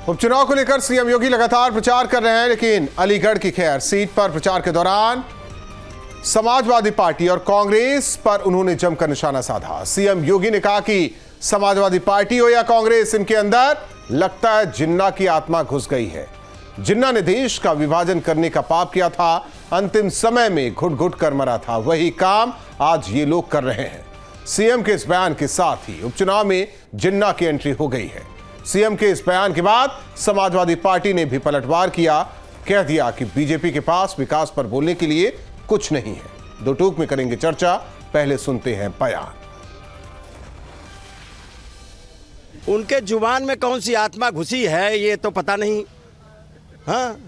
उपचुनाव को लेकर सीएम योगी लगातार प्रचार कर रहे हैं, लेकिन अलीगढ़ की खैर सीट पर प्रचार के दौरान समाजवादी पार्टी और कांग्रेस पर उन्होंने जमकर निशाना साधा। सीएम योगी ने कहा कि समाजवादी पार्टी हो या कांग्रेस, इनके अंदर लगता है जिन्ना की आत्मा घुस गई है। जिन्ना ने देश का विभाजन करने का पाप किया था, अंतिम समय में घुट घुट कर मरा था, वही काम आज ये लोग कर रहे हैं। सीएम के इस बयान के साथ ही उपचुनाव में जिन्ना की एंट्री हो गई है। सीएम के इस बयान के बाद समाजवादी पार्टी ने भी पलटवार किया, कह दिया कि बीजेपी के पास विकास पर बोलने के लिए कुछ नहीं है। दो टूक में करेंगे चर्चा, पहले सुनते हैं बयान। उनके जुबान में कौन सी आत्मा घुसी है ये तो पता नहीं। हाँ,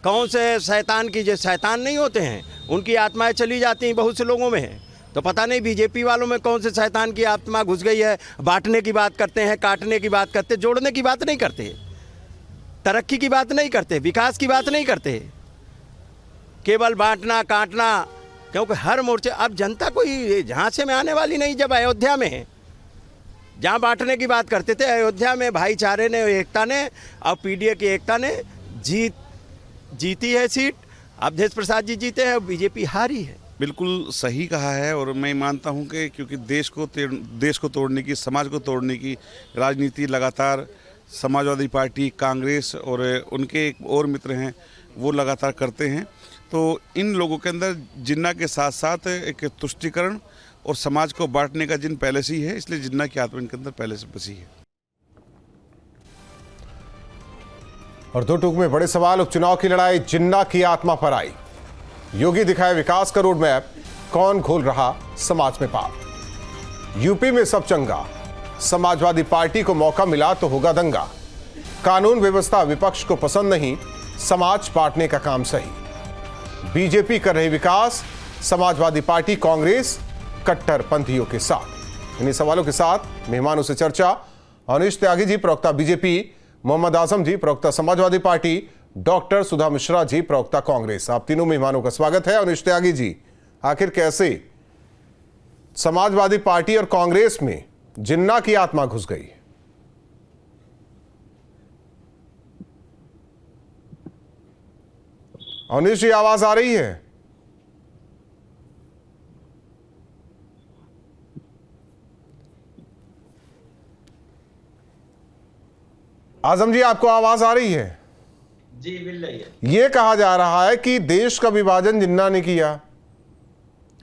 कौन से शैतान की, जो शैतान नहीं होते हैं उनकी आत्माएं चली जाती हैं, बहुत से लोगों में है। तो पता नहीं बीजेपी वालों में कौन से शैतान की आत्मा घुस गई है। बांटने की बात करते हैं, काटने की बात करते, जोड़ने की बात नहीं करते, तरक्की की बात नहीं करते, विकास की बात नहीं करते, केवल बांटना काटना। क्योंकि हर मोर्चे, अब जनता कोई झांसे में आने वाली नहीं। जब अयोध्या में जहाँ बांटने की बात करते थे, अयोध्या में भाईचारे ने, एकता ने और पीडीए की एकता ने जीती है सीट। अवधेश प्रसाद जी जीते हैं, बीजेपी हारी है। बिल्कुल सही कहा है। और मैं मानता हूं कि क्योंकि देश को तोड़ने की, समाज को तोड़ने की राजनीति लगातार समाजवादी पार्टी, कांग्रेस और उनके एक और मित्र हैं वो लगातार करते हैं। तो इन लोगों के अंदर जिन्ना के साथ साथ एक तुष्टीकरण और समाज को बांटने का जिन पहले से ही है, इसलिए जिन्ना की आत्मा इनके अंदर पहले से बसी है। और दो टूक में बड़े सवाल, उपचुनाव की लड़ाई जिन्ना की आत्मा पर आई। योगी दिखाए विकास का रोड मैप, कौन घोल रहा समाज में पाप। यूपी में सब चंगा, समाजवादी पार्टी को मौका मिला तो होगा दंगा। कानून व्यवस्था विपक्ष को पसंद नहीं, समाज बांटने का काम सही। बीजेपी कर रही विकास, समाजवादी पार्टी कांग्रेस कट्टरपंथियों के साथ। इन्हीं सवालों के साथ मेहमानों से चर्चा। अनिश त्यागी जी, प्रवक्ता बीजेपी, मोहम्मद आजम जी, प्रवक्ता समाजवादी पार्टी, डॉक्टर सुधा मिश्रा जी, प्रवक्ता कांग्रेस। आप तीनों मेहमानों का स्वागत है। अनिश त्यागी जी, आखिर कैसे समाजवादी पार्टी और कांग्रेस में जिन्ना की आत्मा घुस गई? अनिश जी, आवाज आ रही है? आजम जी, आपको आवाज आ रही है? जी, मिल रही है। यह कहा जा रहा है कि देश का विभाजन जिन्ना ने किया,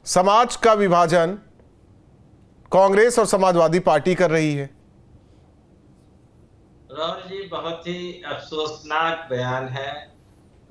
समाज का विभाजन कांग्रेस और समाजवादी पार्टी कर रही है। राहुल जी, बहुत ही अफसोसनाक बयान है।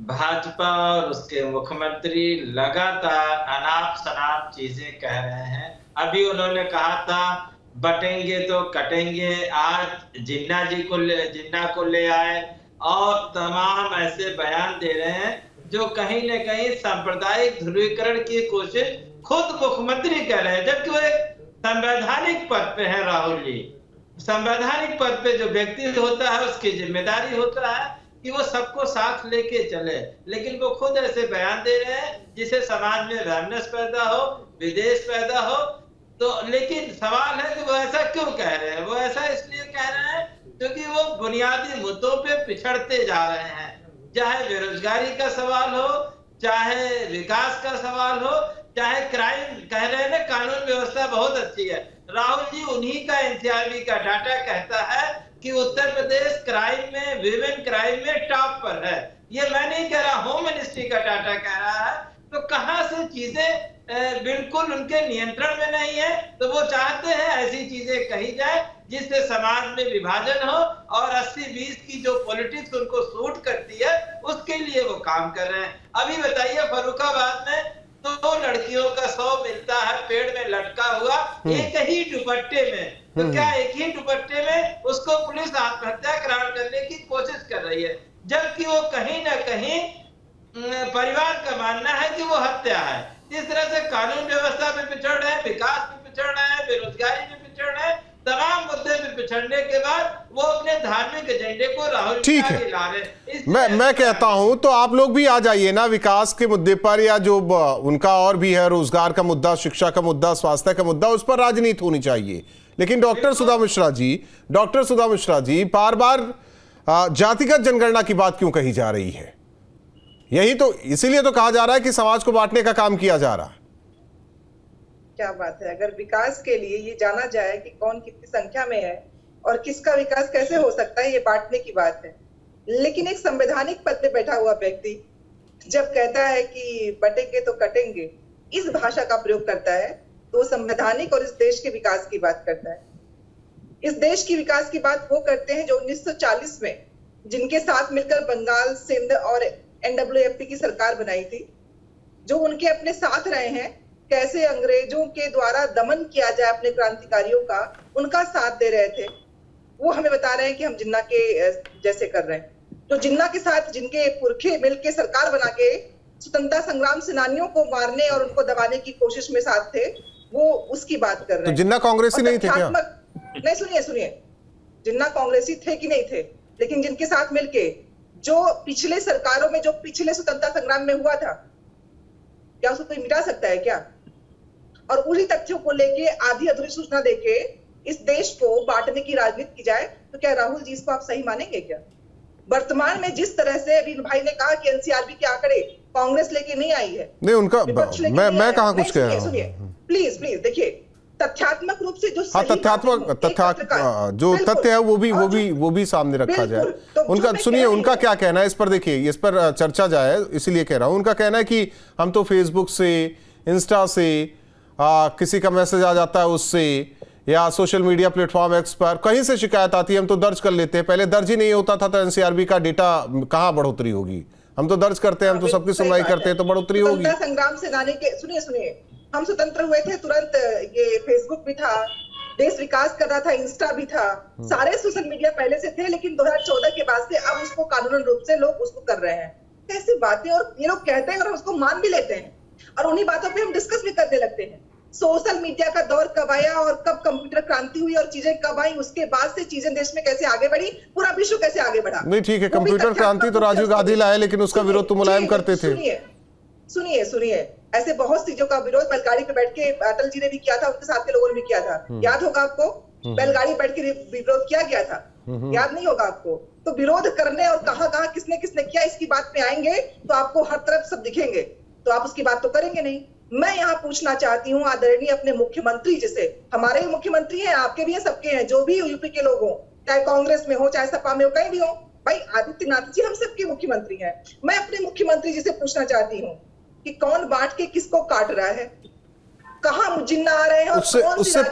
भाजपा और उसके मुख्यमंत्री लगातार अनाप शनाप चीजें कह रहे हैं। अभी उन्होंने कहा था बटेंगे तो कटेंगे, आज जिन्ना को ले आए और तमाम ऐसे बयान दे रहे हैं जो कहीं न कहीं सांप्रदायिक ध्रुवीकरण की कोशिश खुद मुख्यमंत्री कर रहे हैं, जबकि वो एक संवैधानिक पद पे है। राहुल जी, संवैधानिक पद पे जो व्यक्ति होता है उसकी जिम्मेदारी होता है कि वो सबको साथ लेके चले, लेकिन वो खुद ऐसे बयान दे रहे हैं जिससे समाज में वैमनस पैदा हो, विदेश पैदा हो। तो लेकिन सवाल है कि वो ऐसा क्यों कह रहे हैं? वो ऐसा इसलिए कह रहे हैं क्योंकि वो बुनियादी मुद्दों पे पिछड़ते जा रहे हैं। चाहे बेरोजगारी का सवाल हो, चाहे विकास का सवाल हो, चाहे क्राइम, कह रहे हैं ना कानून व्यवस्था बहुत अच्छी है। राहुल जी, उन्हीं का एनसीआरबी का डाटा कहता है कि उत्तर प्रदेश क्राइम में, विमेन क्राइम में टॉप पर है। ये मैं नहीं कह रहा, होम मिनिस्ट्री का डाटा कह रहा है। तो कहां से चीजें बिल्कुल उनके नियंत्रण में नहीं है, तो वो चाहते हैं ऐसी चीजें कही जाए जिससे समाज में विभाजन हो और 80-20 की जो पॉलिटिक्स उनको सूट करती है उसके लिए वो काम कर रहे हैं। अभी बताइए, फर्रुखाबाद में 2 लड़कियों का शव मिलता है पेड़ में लटका हुआ, एक ही दुपट्टे में। तो क्या एक ही दुपट्टे में उसको पुलिस आत्महत्या करार करने की कोशिश कर रही है, जबकि वो कहीं ना कहीं परिवार का मानना है कि वो हत्या है। इस तरह से कानून व्यवस्था में पिछड़ रहे हैं, विकास में पिछड़ रहे हैं, बेरोजगारी में पिछड़ रहे हैं, तमाम मुद्दे में पिछड़ने के बाद वो अपने धार्मिक एजेंडे को राहुल जी आगे ला रहे हैं। मैं कहता हूं तो आप लोग भी आ जाइए ना विकास के मुद्दे पर, या जो उनका और भी है, रोजगार का मुद्दा, शिक्षा का मुद्दा, स्वास्थ्य का मुद्दा, उस पर राजनीति होनी चाहिए। लेकिन डॉक्टर सुधा मिश्रा जी बार बार जातिगत जनगणना की बात क्यों कही जा रही है? यही तो, इसीलिए तो कहा जा रहा है कि समाज को बांटने का काम किया जा रहा है। क्या बात है, अगर विकास के लिए ये जाना जाए कि कौन कितनी संख्या में है और किसका विकास कैसे हो सकता है, ये बांटने की बात है। लेकिन एक संवैधानिक पद पे बैठा हुआ व्यक्ति जब कहता है कि बटेंगे तो कटेंगे, इस भाषा का प्रयोग करता है, तो वो संवैधानिक और इस देश के विकास की बात करता है। इस देश की विकास की बात वो करते हैं जो 1940 में जिनके साथ मिलकर बंगाल, सिंध और NWFP की सरकार बनाई थी, जो उनके अपने साथ रहे हैं, कैसे अंग्रेजों के द्वारा दमन किया जाए अपने क्रांतिकारियों का, उनका साथ दे रहे थे। वो हमें बता रहे हैं कि हम जिन्ना के जैसे कर रहे हैं। तो जिन्ना के साथ जिनके पुरखे मिलके सरकार बना के स्वतंत्रता संग्राम सेनानियों को मारने और उनको दबाने की कोशिश में साथ थे, वो उसकी बात कर रहे हैं। तो जिन्ना कांग्रेसी नहीं थे क्या? नहीं, सुनिए, जिन्ना कांग्रेसी थे कि नहीं थे, लेकिन जिनके साथ मिलके जो पिछले सरकारों में, जो पिछले स्वतंत्रता संग्राम में हुआ था, क्या उसको कोई मिटा सकता है क्या? और उन्हीं तथ्यों को लेके आधी अधूरी सूचना देके इस देश को बांटने की राजनीति की जाए, तो क्या राहुल जी इसको आप सही मानेंगे क्या? वर्तमान में जिस तरह से अभी भाई ने कहा कि NCRB के आंकड़े कांग्रेस लेके नहीं आई है, नहीं उनका, मैं कहां कुछ कह रहा हूं। प्लीज देखिए, तथ्यात्मक रूप से जो जो तथ्य है वो भी सामने रखा जाए। उनका सुनिए, उनका क्या कहना है इस पर। देखिए, इस पर चर्चा जाए, इसीलिए कह रहा हूं। उनका कहना है कि हम तो फेसबुक से, इंस्टा से, किसी का मैसेज आ जाता है उससे, या सोशल मीडिया प्लेटफॉर्म X पर कहीं से शिकायत आती है, हम तो दर्ज कर लेते हैं। पहले दर्ज ही नहीं होता था, तो NCRB का डेटा कहाँ बढ़ोतरी होगी? हम तो दर्ज करते हैं, हम तो सबकी सुनवाई करते हैं, तो बढ़ोतरी होगी। संग्राम सेनानी के सुनिए, हम स्वतंत्र हुए थे तुरंत, ये फेसबुक भी था, देश विकास कर रहा था, इंस्टा भी था, सारे सोशल मीडिया पहले से थे, लेकिन 2014 के बाद से अब उसको कानूनन रूप से लोग उसको कर रहे हैं। कैसी बातें, और ये लोग कहते हैं और हम उसको मान भी लेते हैं, और उन्हीं बातों पे हम डिस्कस भी करने लगते हैं। सोशल मीडिया का दौर कब आया और कब कंप्यूटर क्रांति हुई और चीजें कब आई, उसके बाद से चीजें देश में कैसे आगे बढ़ी, पूरा विश्व कैसे आगे बढ़ा। नहीं, ठीक है, कंप्यूटर क्रांति तो राजीव गांधी लाए, लेकिन उसका विरोध तो मुलायम करते थे। सुनिए, ऐसे बहुत चीजों का विरोध बैलगाड़ी पे बैठ के अटल जी ने भी किया था, उनके साथ के लोगों ने भी किया था। याद होगा आपको, बैलगाड़ी बैठ के विरोध किया गया था, याद नहीं होगा आपको? तो विरोध करने और कहां किसने किसने किया, इसकी बात पे आएंगे तो आपको हर तरफ सब दिखेंगे, तो आप उसकी बात तो करेंगे नहीं। मैं यहाँ पूछना चाहती हूँ आदरणीय अपने मुख्यमंत्री, जिसे हमारे भी मुख्यमंत्री हैं, आपके भी हैं, सबके हैं, जो भी यूपी के लोग हो, चाहे कांग्रेस में हो, चाहे सपा में हो, कहीं भी हो, भाई आदित्यनाथ जी हम सबके मुख्यमंत्री हैं। मैं अपने मुख्यमंत्री जी से पूछना चाहती हूँ कि कौन बांट के किसको काट रहा है, कहाँ मुजिन्ना आ रहे हैं? उससे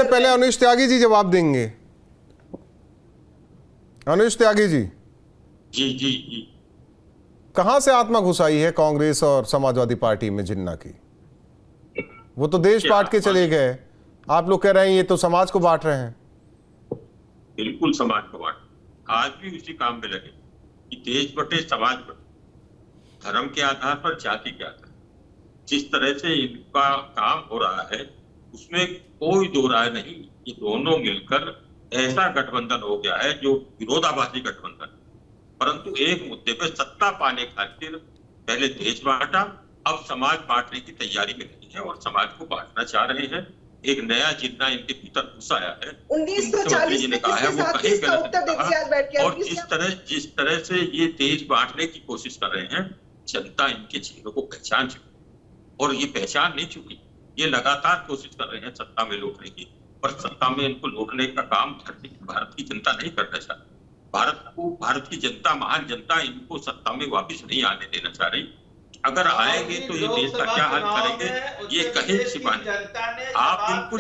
पहले अनिश त्यागी जी जवाब देंगे। अनिश त्यागी जी, जी कहां से आत्मा घुसाई है कांग्रेस और समाजवादी पार्टी में जिन्ना की? वो तो देश बांट के चले गए, आप लोग कह रहे हैं ये तो समाज को बांट रहे हैं। बिल्कुल समाज को बांट, आज भी उसी काम में लगे कि देश बटे समाज बटे, धर्म के आधार पर, जाति के आधार। जिस तरह से इनका काम हो रहा है उसमें कोई दो राय नहीं कि दोनों मिलकर ऐसा गठबंधन हो गया है जो विरोधाभासी गठबंधन। परंतु एक मुद्दे पर सत्ता पाने खातिर पहले देश बांटा, अब समाज बांटने की तैयारी में नहीं है और समाज को बांटना चाह रहे हैं। एक नया जिन्ना इनके भीतर घुस आया है। 1940 ने कहा है वो कहीं गलत कहा। और जिस तरह से ये देश बांटने की कोशिश कर रहे हैं, जनता इनके चेहरों को पहचान चुकी, और ये पहचान नहीं चुकी। ये लगातार कोशिश कर रहे हैं सत्ता में लौटने की, पर सत्ता में इनको लौटने का काम भारत की जनता नहीं करना चाहती। भारत की जनता, महान जनता, इनको सत्ता में वापस नहीं आने देना चाह रही। अगर आएंगे तो ये देश का क्या हाल करेंगे, ये कहीं छिपाने। आप इनको,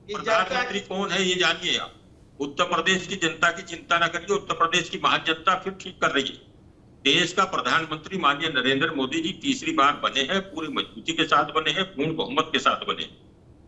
प्रधानमंत्री कौन है ये जानिए आप। उत्तर प्रदेश की जनता की चिंता न करिए, उत्तर प्रदेश की महान जनता फिर ठीक कर रही है। देश का प्रधानमंत्री माननीय नरेंद्र मोदी जी तीसरी बार बने हैं, पूरी मजबूती के साथ बने हैं, पूर्ण बहुमत के साथ बने।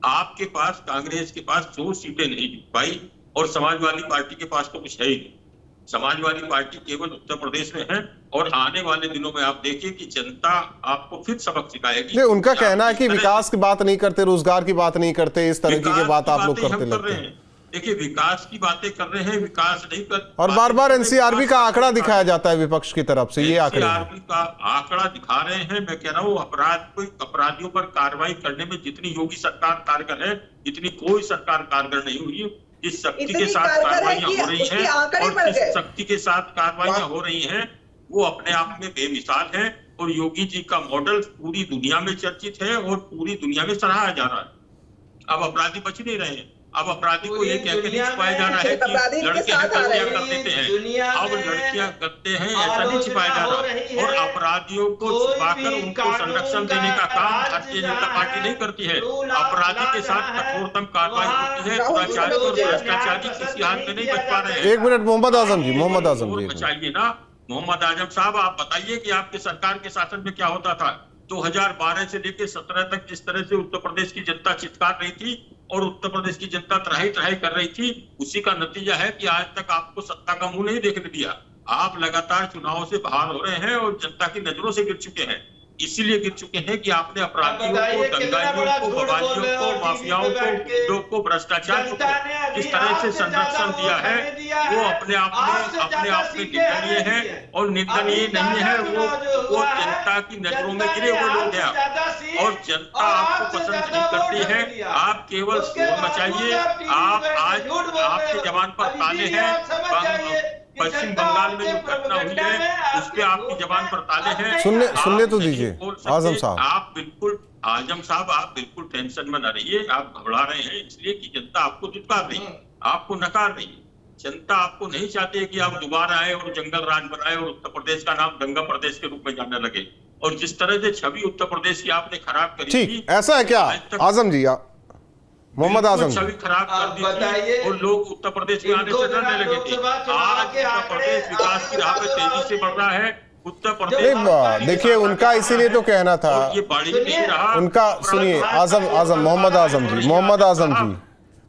आपके पास, कांग्रेस के पास 100 सीटें नहीं जीत पाई, और समाजवादी पार्टी के पास तो कुछ है ही नहीं। समाजवादी पार्टी केवल उत्तर प्रदेश में है, और आने वाले दिनों में आप देखिए कि जनता आपको फिर सबक सिखाएगी। नहीं, उनका कहना है कि विकास की बात नहीं करते, रोजगार की बात नहीं करते, इस तरह की बात आप लोग करते लगते हैं। देखिए, विकास की बातें कर रहे हैं, विकास नहीं कर, और बार बार NCRB का आंकड़ा दिखाया जाता है विपक्ष की तरफ से। ये NCRB का आंकड़ा दिखा रहे हैं। मैं कह रहा हूँ अपराधियों पर कार्रवाई करने में जितनी योगी सरकार कारगर है, इतनी कोई सरकार कारगर नहीं हुई। जिस शक्ति इतनी के साथ कारगर है कार्रवाइयां कि हो रही उसके हैं आंकड़े और बढ़ जिस गए। शक्ति के साथ कार्रवाइयां हो रही हैं वो अपने आप में बेमिसाल है और योगी जी का मॉडल पूरी दुनिया में चर्चित है और पूरी दुनिया में सराहा जा रहा है। अब अपराधी बच नहीं रहे हैं। अब अपराधी को ये कहकर नहीं छिपाया जा रहा है अपराधी कि इनके लड़के साथ आ हैं रहे कर देते हैं, दुनिया अब में लड़कियां करते हैं, ऐसा नहीं छिपाया जा रहा। और अपराधियों को छुपाकर उनको संरक्षण देने का काम भारतीय जनता पार्टी नहीं करती है। अपराधी के साथ कठोरतम कार्रवाई होती है। दुराचारी और भ्रष्टाचारी किसी हाथ में नहीं बच पा रहे हैं। एक मिनट मोहम्मद आजम जी, मोहम्मद आजम जी, एक मिनट। बचाइए ना मोहम्मद आजम साहब, आप बताइए कि आपके सरकार के शासन में क्या होता था। 2012 से लेकर 17 तक जिस तरह से उत्तर प्रदेश की जनता चित्कार रही थी और उत्तर प्रदेश की जनता त्राही त्राही कर रही थी, उसी का नतीजा है कि आज तक आपको सत्ता का मुंह नहीं देखने दिया। आप लगातार चुनावों से बाहर हो रहे हैं और जनता की नजरों से गिर चुके हैं। इसीलिए गिर चुके हैं कि आपने अपराधियों को, दंगाइयों को, बवालियों को, माफियाओं को, लोग को, भ्रष्टाचारियों को जिस तरह से संरक्षण दिया है वो अपने आप में निंदनीय है। और निंदनीय नहीं है वो जनता की नजरों में गिरे हुए लोग हैं और जनता आपको पसंद नहीं करती है। आप केवल शोर मचाइए। आप आज आपके जवान पर ताले हैं। पश्चिम बंगाल में जो घटना हुई है उस पे आपकी जबान पर ताले हैं। सुनने तो दीजिए आजम साहब। आजम साहब आप बिल्कुल टेंशन में न रहिए। आप घबरा रहे हैं इसलिए कि जनता आपको दुत्कार रही है, आपको नकार रही है। जनता आपको नहीं चाहती है कि आप दोबारा आए और जंगल राज बनाए और उत्तर प्रदेश का नाम दंगा प्रदेश के रूप में जानने लगे। और जिस तरह से छवि उत्तर प्रदेश की आपने खराब करी थी, ठीक ऐसा है क्या आजम जी, मोहम्मद आजम जी? छवि खराब कर दी थी और लोग उत्तर प्रदेश में आने से डरने लगे थे। आज उत्तर प्रदेश विकास की राह पे तेजी से बढ़ रहा है। उत्तर प्रदेश देखिए उनका इसीलिए तो कहना था, ये बाड़ी नहीं रहा उनका सुनिए आजम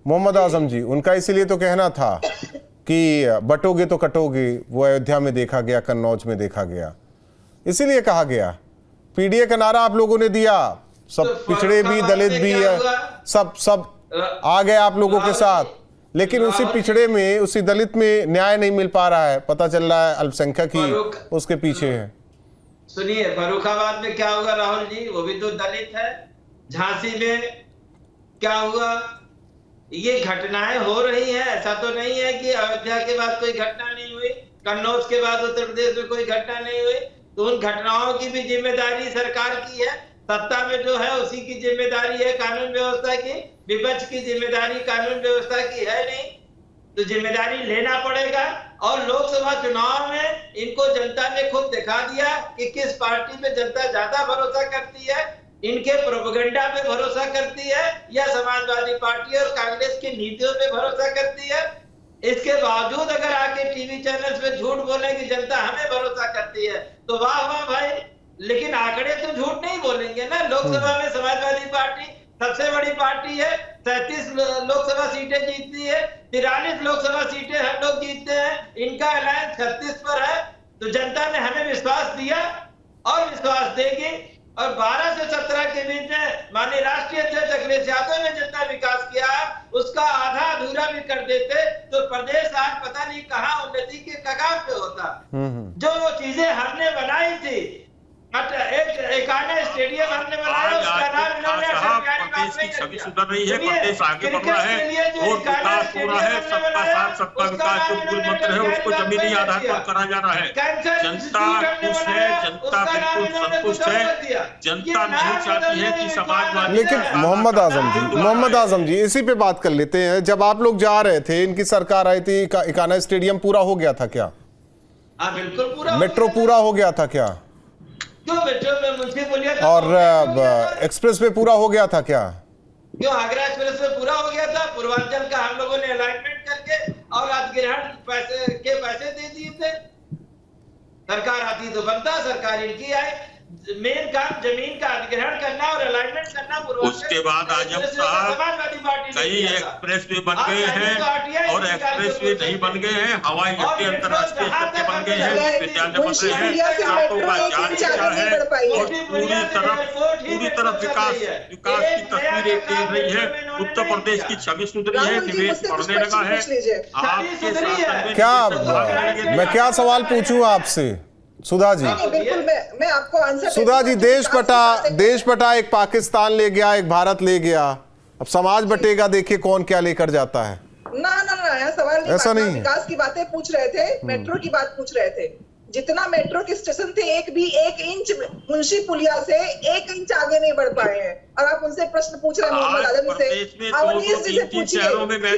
मोहम्मद आजम जी उनका इसीलिए तो कहना था कि बटोगे तो कटोगे। वो अयोध्या में देखा गया, कन्नौज में देखा गया, इसीलिए कहा गया। पीडीए का नारा आप लोगों ने दिया, सब पिछड़े भी, दलित भी, सब आ गए आप लोगों के साथ, लेकिन उसी पिछड़े में, उसी दलित में न्याय नहीं मिल पा रहा है। पता चल रहा है अल्पसंख्यक ही उसके पीछे है। सुनिए, फर्रुखाबाद में क्या हुआ राहुल जी, वो भी तो दलित है। झांसी में क्या हुआ, ये घटनाएं हो रही हैं। ऐसा तो नहीं है कि अयोध्या के बाद कोई घटना नहीं हुई, कन्नौज के बाद उत्तर प्रदेश में कोई घटना नहीं हुई। तो उन घटनाओं की भी जिम्मेदारी सरकार की है। सत्ता में जो है उसी की जिम्मेदारी है कानून व्यवस्था की। विपक्ष की जिम्मेदारी कानून व्यवस्था की है नहीं, तो जिम्मेदारी लेना पड़ेगा। और लोकसभा चुनाव में इनको जनता ने खुद दिखा दिया कि किस पार्टी पे जनता ज्यादा भरोसा करती है। इनके प्रोपेगेंडा पे भरोसा करती है या समाजवादी पार्टी और कांग्रेस की नीतियों पे भरोसा करती है। इसके बावजूद अगर आके टीवी चैनल्स पे झूठ बोले कि जनता हमें भरोसा करती है, तो वाह वाह भाई, लेकिन आंकड़े तो झूठ नहीं बोलेंगे ना। लोकसभा में समाजवादी पार्टी सबसे बड़ी पार्टी है, 37 लोकसभा सीटें जीतती है, 43 लोकसभा सीटें हम लोग जीतते हैं। इनका अलायंस 36 पर है। तो जनता ने हमें विश्वास दिया और विश्वास देगी। और 12 से 17 के बीच में माननीय राष्ट्रीय अध्यक्ष अखिलेश यादव ने जितना विकास किया उसका आधा अधूरा भी कर देते तो प्रदेश आज पता नहीं कहां उन्नति के कगार पे होता। जो चीजें हमने बनाई थी, एक स्टेडियम हमने बनाया, उसका नाम इन्होंने प्रदेश की छवि सुधर रही है, प्रदेश आगे बढ़ रहा है और विकास हो रहा है। सबका साथ सबका विकास जो मूल मंत्र है उसको जमीनी आधार पर करा जा रहा है। जनता खुश है, जनता बिल्कुल संतुष्ट है। जनता नहीं चाहती है कि समाजवादी। लेकिन मोहम्मद आजम जी इसी पे बात कर लेते हैं। जब आप लोग जा रहे थे, इनकी सरकार आई थी, इकाना स्टेडियम पूरा हो गया था क्या? बिल्कुल पूरा। मेट्रो पूरा हो गया था क्या? मेट्रो में मुझे बोलिए। और एक्सप्रेस वे पूरा हो गया था क्या? क्यों, आगरा एक्सप्रेस वे पूरा हो गया था। पूर्वांचल का हम लोगों ने अलाइनमेंट करके और अधिग्रहण पैसे दे दिए थे। सरकार आती तो बनता, सरकार इनकी आए। मेन काम जमीन का अधिग्रहण करना और अलाइनमेंट करना। उसके बाद आजम साहब कई एक्सप्रेस वे बन गए हैं और एक्सप्रेस वे नहीं बन गए हैं, हवाई अड्डे अंतर्राष्ट्रीय स्तर के बन गए हैं, विद्यालय बन रहे हैं, सड़कों का जाल बिछा है और पूरी तरफ विकास की तस्वीरें खेल रही है। उत्तर प्रदेश की छवि सुधरी है, निवेश बढ़ने लगा है। आपके शासन में क्या मैं क्या सवाल पूछूं आपसे सुधा जी? बिल्कुल मैं आपको आंसर सुधा जी, देश बटा एक पाकिस्तान ले गया, एक भारत ले गया, अब समाज बटेगा, देखिए कौन क्या लेकर जाता है। ना वाली ऐसा बात, नहीं है। विकास की बातें पूछ रहे थे, मेट्रो की बात पूछ रहे थे। जितना मेट्रो के स्टेशन थे, एक इंच मुंशी पुलिया से 1 इंच आगे नहीं बढ़ पाए हैं, और आप उनसे प्रश्न पूछ रहे हैं मोहम्मद आजम से, अवनीश जी से पूछिए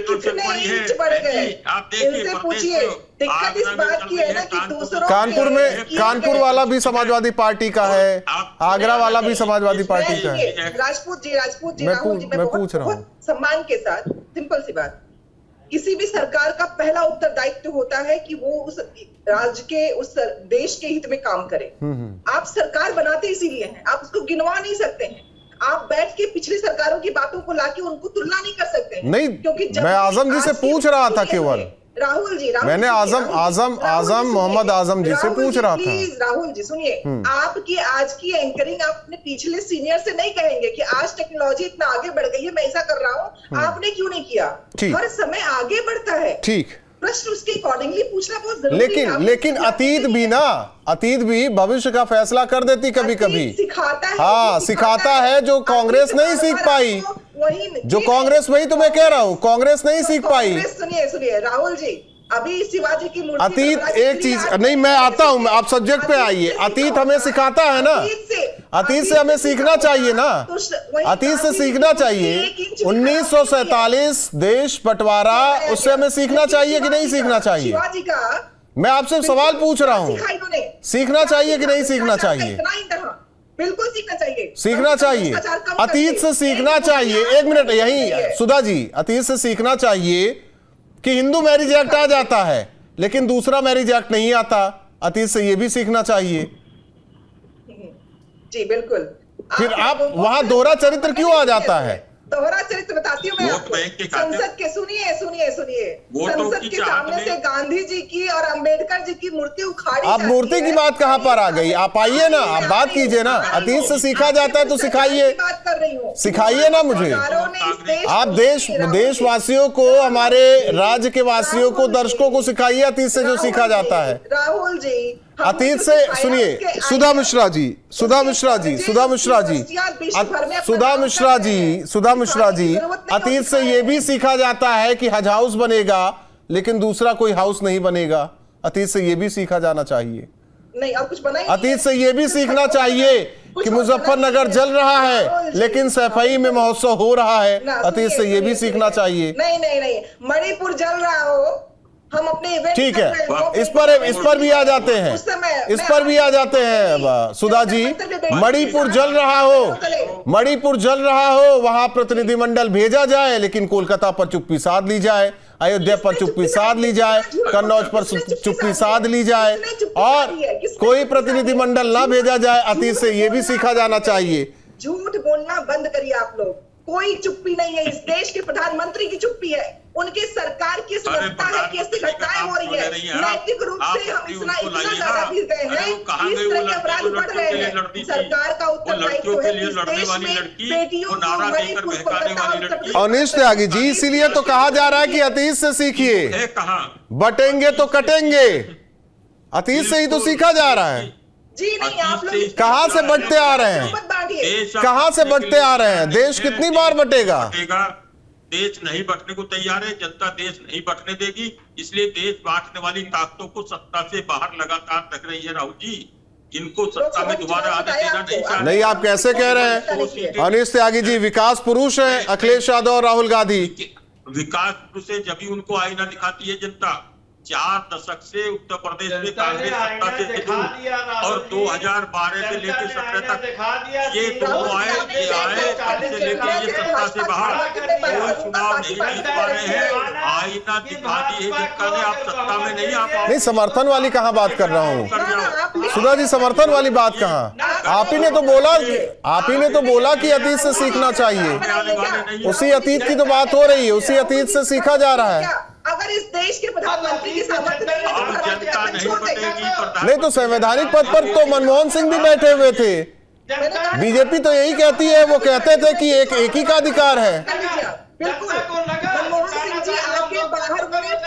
कितने इंच बढ़ गए, इनसे पूछिए। दिक्कत इस बात की है ना कि दूसरों कानपुर वाला भी समाजवादी पार्टी का है, आगरा वाला भी समाजवादी पार्टी का है। राजपूत जी राहुल जी, मैं पूछ रहा हूँ सम्मान के साथ, सिंपल सी बात, किसी भी सरकार का पहला उत्तरदायित्व होता है कि वो उस राज्य के, उस देश के हित में काम करे। आप सरकार बनाते इसीलिए हैं, आप उसको गिनवा नहीं सकते हैं। आप बैठ के पिछली सरकारों की बातों को लाके उनको तुलना नहीं कर सकते हैं। नहीं, क्योंकि मैं आजम जी से पूछ रहा था केवल, राहुल जी, मैंने आजम मोहम्मद आजम जी से पूछ रहा था। प्लीज राहुल जी सुनिए, आपकी आज की एंकरिंग आप अपने पिछले सीनियर से नहीं कहेंगे कि आज टेक्नोलॉजी इतना आगे बढ़ गई है, मैं ऐसा कर रहा हूँ, आपने क्यों नहीं किया। हर समय आगे बढ़ता है, ठीक, प्रश्न उसके अकॉर्डिंगली पूछना बहुत जरूरी है। लेकिन अतीत भी भविष्य का फैसला कर देती कभी कभी, सिखाता है। हाँ, सिखाता है जो कांग्रेस नहीं सीख पाई, जो कांग्रेस, वही तो मैं कह रहा हूँ, कांग्रेस नहीं सीख पाई। सुनिए राहुल जी, अभी शिवाजी की मूर्ति, अतीत एक चीज नहीं, मैं आता हूं, आप सब्जेक्ट पे आइए। अतीत हमें सिखाता है ना, अतीत से हमें सीखना चाहिए ना, अतीत से सीखना चाहिए। 1947 देश बंटवारा, उससे हमें सीखना चाहिए कि नहीं सीखना चाहिए? शिवाजी का मैं आपसे सवाल पूछ रहा हूँ, सीखना चाहिए कि नहीं सीखना चाहिए? बिल्कुल सीखना चाहिए, सीखना चाहिए, अतीत से सीखना चाहिए। 1 मिनट, यही सुधा जी, अतीत से सीखना चाहिए कि हिंदू मैरिज एक्ट आ जाता है लेकिन दूसरा मैरिज एक्ट नहीं आता, अतीत से ये भी सीखना चाहिए। जी बिल्कुल। फिर आप वहां दोहरा चरित्र क्यों आ जाता है? दोहरा चरित्र बताती हूँ मैं आपको। संसद के सुनिए संसद के सामने से गांधी जी की और अंबेडकर जी की मूर्ति उखाड़ी। आप मूर्ति की बात कहां पर आ गई? आप आइए ना, आप बात कीजिए ना। अतीत से सीखा जाता है तो सिखाइए, सिखाइए ना मुझे। आप देशवासियों को, हमारे राज्य के वासियों को, दर्शकों को सिखाइए अतीत से जो सीखा जाता है। राहुल जी, अतीत से सुनिए, सुधा मिश्रा जी, अतीत से ये भी सीखा जाता है कि हज हाउस बनेगा लेकिन दूसरा कोई हाउस नहीं बनेगा। अतीत से ये भी सीखा जाना चाहिए। नहीं, अब कुछ बनाई। अतीत से ये भी सीखना चाहिए कि मुजफ्फरनगर जल रहा है लेकिन सैफई में महोत्सव हो रहा है। अतीत से ये भी सीखना चाहिए। नहीं, मणिपुर जल रहा हो, हम अपने इवेंट, ठीक है, इस पर भी आ जाते हैं, सुधा जी। मणिपुर जल रहा हो, वहां प्रतिनिधिमंडल भेजा जाए लेकिन कोलकाता पर चुप्पी साध ली जाए, अयोध्या पर चुप्पी साध ली जाए, कन्नौज पर चुप्पी साध ली जाए, और कोई प्रतिनिधिमंडल ना भेजा जाए। अतीत से ये भी सीखा जाना चाहिए। झूठ बोलना बंद करिए आप लोग। कोई चुप्पी नहीं है, इस देश के प्रधानमंत्री की चुप्पी है। उनके सरकार की लगता है कि ऐसी घटनाएं हो रही है, नैतिक रूप से हम इतना ज्यादा गिर गए हैं, इस तरह के अपराध बढ़ रहे हैं। सरकार का उत्तरदायित्व है इस देश में बेटियों को मणिपुर, कोलकाता। अवनीश त्यागी जी, इसीलिए तो कहा जा रहा है कि अतीत से सीखिए, बटेंगे तो कटेंगे। अतीत से ही तो सीखा जा रहा है। जी नहीं, आप लोग कहां से बढ़ते आ रहे हैं, कहां से बढ़ते आ रहे हैं? देश कितनी बार बटेगा? देश नहीं बटने को तैयार है, जनता देश नहीं बटने देगी। इसलिए देश बांटने वाली ताकतों को सत्ता से बाहर लगातार रख रही है राहुल जी। इनको सत्ता में दोबारा आने देना नहीं चाहते। नहीं, आप कैसे कह रहे हैं? अवनीश त्यागी जी विकास पुरुष हैं, अखिलेश यादव और राहुल गांधी। विकास पुरुष है, जब भी उनको आईना दिखाती है जनता। 4 दशक से उत्तर प्रदेश में कांग्रेस सत्ता से थी और 2012 से लेकर 17 तक ये दोनों आए, से लेकर ये सत्ता से बाहर कोई चुनाव नहीं जीत पा रहे हैं। आईना दिखा दी है जिनका ने, आप सत्ता में नहीं आ पाओ। नहीं, समर्थन वाली कहाँ बात कर रहा हूँ सुधा जी, समर्थन वाली बात कहाँ? आप ही ने तो बोला कि अतीत से सीखना चाहिए। उसी अतीत की तो बात हो रही है, उसी अतीत से सीखा जा रहा है। अगर इस देश के प्रधानमंत्री की सामर्थ्य नहीं तो संवैधानिक पद पर तो मनमोहन सिंह भी बैठे हुए थे। बीजेपी तो यही कहती है, वो कहते थे कि एक ही का अधिकार है। बिल्कुल, मनमोहन सिंह जी आके बाहर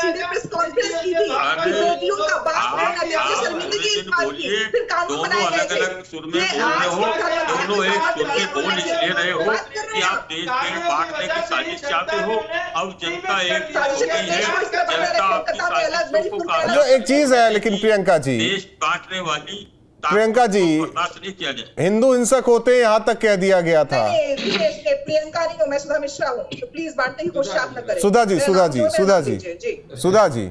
सीधे प्रेस कॉन्फ्रेंस की थी, बेटियों का बाप रहना चाहिए, शर्मिंदगी इस बात की, फिर कानून बनाए गए थे। अलग सुर में बोल रहे हो, दोनों एक सुर में बोल इसलिए रहे हो कि आप देश में बांटने की साजिश चाहते हो। अब जनता एक होती है, जनता आपकी साजिशों को जो एक चीज है, लेकिन प्रियंका जी, देश बांटने वाली प्रियंका जी, बर्दाश्त नहीं किया जाए। हिंदू हिंसक होते हैं यहाँ तक कह दिया गया था। प्रियंका नहीं हूँ, मैं सुधा मिश्रा हूँ, तो प्लीज बांटने की कोशिश आप न करें। सुधा जी, सुधा जी,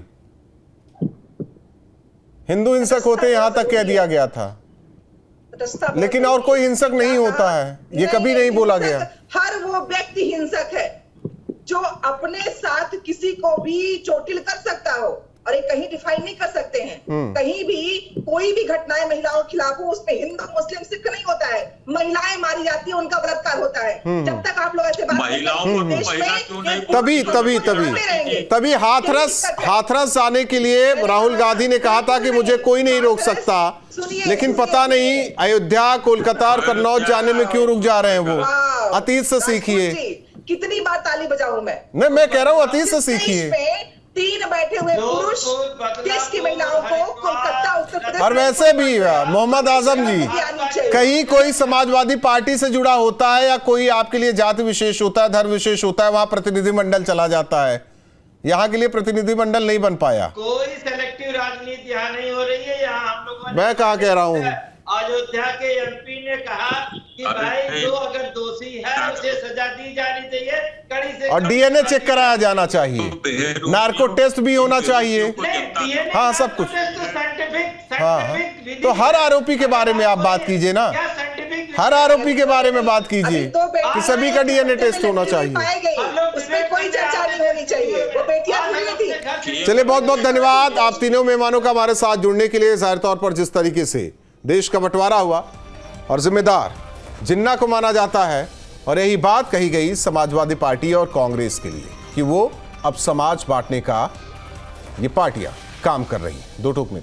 हिंदू हिंसक होते यहाँ तक कह दिया गया था, लेकिन और कोई हिंसक नहीं होता है, ये कभी नहीं बोला गया। हर वो व्यक्ति हिंसक है जो अपने साथ किसी को भी चोटिल कर सकता हो, और ये कहीं डिफाइन नहीं कर सकते हैं। कहीं भी कोई भी घटनाएं महिलाओं के खिलाफ हो, उसमें हिंदू मुस्लिम सिख नहीं होता है, महिलाएं मारी जाती है, उनका बलात्कार होता है। जब तक आप लोग ऐसे बात महिलाओं को महिला क्यों नहीं, तभी हाथरस आने के लिए राहुल गांधी ने कहा था कि मुझे कोई नहीं रोक सकता, लेकिन पता नहीं अयोध्या, कोलकाता और कन्नौज जाने में क्यों रुक जा रहे हैं वो। अतीत से सीखिए। कितनी बार ताली बजाऊं मैं? मैं कह रहा हूँ अतीत से सीखिए। 3 बैठे हुए पुरुष देश की महिलाओं को कोलकाता, उत्तर प्रदेश, और वैसे भी मोहम्मद आजम जी, कहीं कोई समाजवादी पार्टी से जुड़ा होता है या कोई आपके लिए जाति विशेष होता है, धर्म विशेष होता है, वहां प्रतिनिधिमंडल चला जाता है। यहाँ के लिए प्रतिनिधिमंडल नहीं बन पाया। कोई सेलेक्टिव राजनीति यहाँ नहीं हो रही है। यहाँ हम लोगों ने, मैं कहाँ कह रहा हूँ, अयोध्या के एमपी ने कहा कि भाई जो अगर दोषी है उसे सजा दी जानी चाहिए, कड़ी से, और डीएनए चेक कराया जाना चाहिए, नार्को टेस्ट भी होना चाहिए। हाँ, सब कुछ। हाँ, तो हर आरोपी के बारे में आप बात कीजिए ना, हर आरोपी के बारे में बात कीजिए कि सभी का डीएनए टेस्ट होना चाहिए। उसमें कोई चर्चा नहीं होनी चाहिए, वो बेटियां थी। चलिए, बहुत बहुत धन्यवाद आप तीनों मेहमानों का हमारे साथ जुड़ने के लिए। जाहिर तौर पर जिस तरीके से देश का बंटवारा हुआ और जिम्मेदार जिन्ना को माना जाता है, और यही बात कही गई समाजवादी पार्टी और कांग्रेस के लिए कि वो अब समाज बांटने का ये पार्टियां काम कर रही हैं। दो टूक में